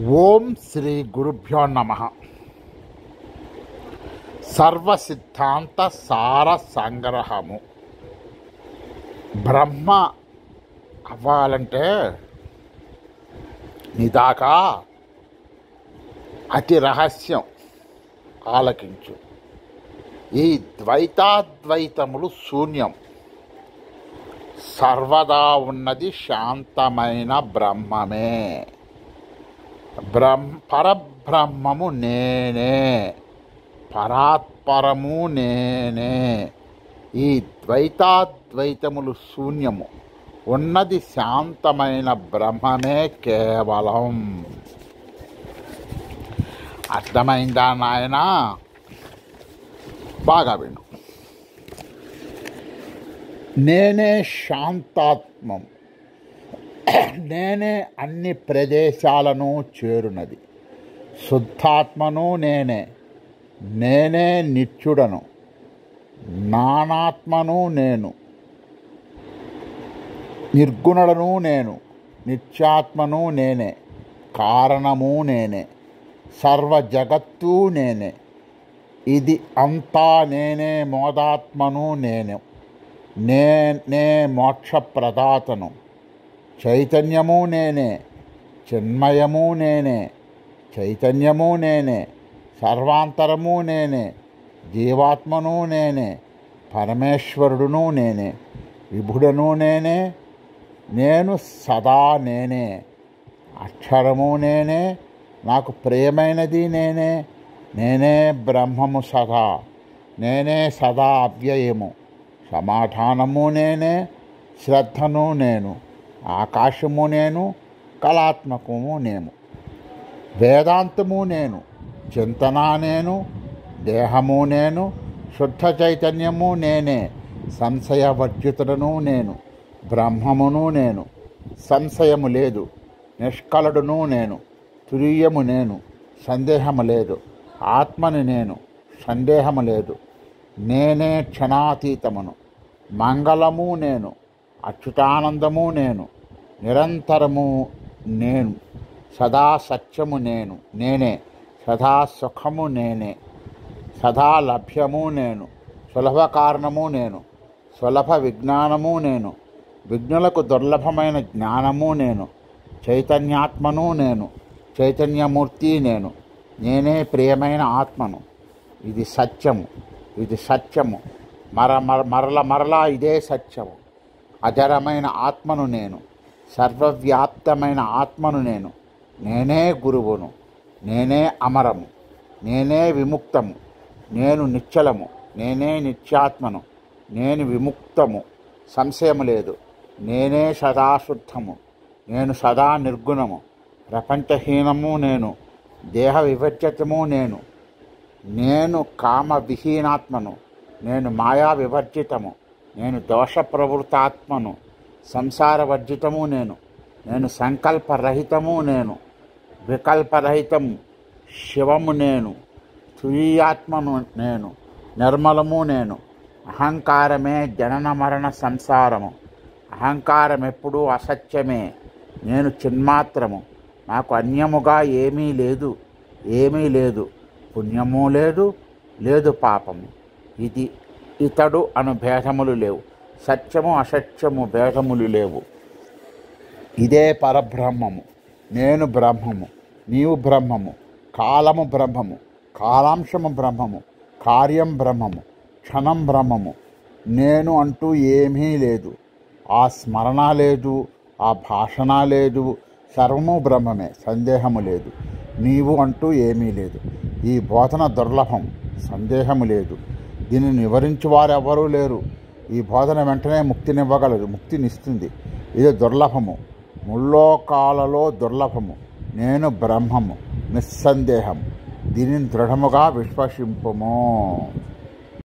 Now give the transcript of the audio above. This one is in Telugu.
ఓం శ్రీ గురుభ్యో నమః. సర్వసిద్ధాంత సార సంగ్రహము. బ్రహ్మ అవ్వాలంటే నిదాకా అతి రహస్యం ఆలకించు. ఈ ద్వైతాద్వైతములు శూన్యం. సర్వదా ఉన్నది శాంతమైన బ్రహ్మమే. పరబ్రహ్మము నేనే, పరాత్పరము నేనే. ఈ ద్వైతాద్వైతములు శూన్యము. ఉన్నది శాంతమైన బ్రహ్మమే కేవలం. అర్థమైందా నాయనా? బాగా విను. నేనే శాంతాత్మం. నేనే అన్ని ప్రదేశాలను చేరునది. శుద్ధాత్మను నేనే. నేనే నిత్యుడను. నానాత్మను నేను. నిర్గుణుడను నేను. నిత్యాత్మను నేనే. కారణము నేనే. సర్వ జగత్తు నేనే. ఇది అంతా నేనే. మోదాత్మను నేను. నేనే మోక్షప్రదాతను. చైతన్యము నేనే. చిన్మయము నేనే. చైతన్యము నేనే. సర్వాంతరము నేనే. జీవాత్మను నేనే. పరమేశ్వరుడును నేనే. విభుడను నేనే. నేను సదా నేనే. అక్షరము నేనే. నాకు ప్రియమైనది నేనే. నేనే బ్రహ్మము సదా. నేనే సదా అవ్యయము. సమాధానము నేనే. శ్రద్ధను నేను. ఆకాశము నేను. కళాత్మకము నేను. వేదాంతము నేను. చింతన నేను. దేహము నేను. శుద్ధ చైతన్యము నేనే. సంశయవర్జితుడను నేను. బ్రహ్మమును నేను. సంశయము లేదు. నిష్కళుడును నేను. తురీయము నేను. సందేహము లేదు. ఆత్మని నేను. సందేహము లేదు. నేనే క్షణాతీతమును. మంగళము నేను. అచ్యుతానందము నేను. నిరంతరము నేను. సదా సత్యము నేను. నేనే. సదా సుఖము నేనే. సదా లభ్యము నేను. సులభ కారణము నేను. సులభ విజ్ఞానము నేను. విజ్ఞులకు దుర్లభమైన జ్ఞానము నేను. చైతన్యాత్మను నేను. చైతన్యమూర్తి నేను. నేనే ప్రియమైన ఆత్మను. ఇది సత్యము. ఇది సత్యము. మరలా ఇదే సత్యము. అజరమైన ఆత్మను నేను. సర్వవ్యాప్తమైన ఆత్మను నేను. నేనే గురువును. నేనే అమరము. నేనే విముక్తము. నేను నిశ్చలము. నేనే నిత్యాత్మను. నేను విముక్తము. సంశయము లేదు. నేనే సదా శుద్ధము. నేను సదా నిర్గుణము. ప్రపంచహీనము నేను. దేహ వివర్జితము నేను. నేను కామ విహీనాత్మను. నేను మాయా వివర్జితము. నేను దోష ప్రవృత్తాత్మను. సంసారవర్జితము నేను. నేను సంకల్పరహితము నేను. వికల్పరహితము. శివము నేను. తురీయాత్మను నేను. నిర్మలము నేను. అహంకారమే జనన మరణ సంసారము. అహంకారం ఎప్పుడూ అసత్యమే. నేను చిన్మాత్రము. నాకు అన్యముగా ఏమీ లేదు. ఏమీ లేదు. పుణ్యము లేదు. లేదు పాపము. ఇది ఇతడు అను భేదములు లేవు. సత్యము అసత్యము భేదములు లేవు. ఇదే పరబ్రహ్మము. నేను బ్రహ్మము. నీవు బ్రహ్మము. కాలము బ్రహ్మము. కాలాంశము బ్రహ్మము. కార్యం బ్రహ్మము. క్షణం బ్రహ్మము. నేను అంటూ ఏమీ లేదు. ఆ స్మరణ లేదు. ఆ భాషణ లేదు. సర్వము బ్రహ్మమే. సందేహము లేదు. నీవు అంటూ ఏమీ లేదు. ఈ బోధన దుర్లభం. సందేహము లేదు. దీనిని వివరించు వారెవరూ లేరు. ఈ బోధన వెంటనే ముక్తినివ్వగలదు. ముక్తినిస్తుంది. ఇది దుర్లభము. ముల్లోకాలలో దుర్లభము. నేను బ్రహ్మము. నిస్సందేహం. దీనిని దృఢముగా విశ్వసింపుము.